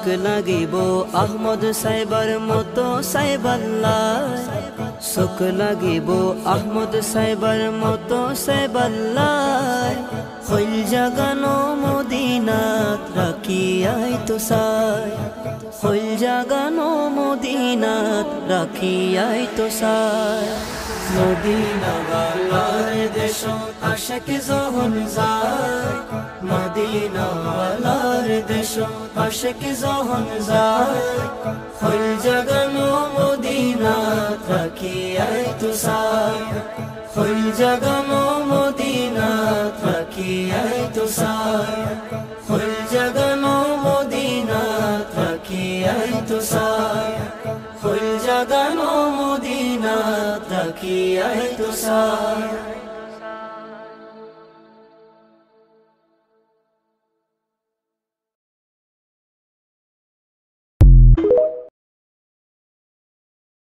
লাগিব আহমদ সাহেবৰ মতো সাহেবাল্লাহ চোক লাগিব আহমদ সাহেবৰ মতো সাহেবাল্লাহ হইল জাগানো মদিনাত রাখিয়াই তো সাই হইল জাগানো মদিনাত রাখিয়াই তো সাই মদিনা ওয়ালার দেশ আশিক যখন যায় মদিনা ওয়ালার দেশ আশিক যখন যায় হইল জাগানো মদিনাত রাখিয়াই তো সাই হইল জাগানো মদিনাত রাখিয়াই তো সাই হইল জাগানো মদিনাত রাখিয়াই তো সাই হইল জাগানো মদিনাত রাখিয়াই তো সাই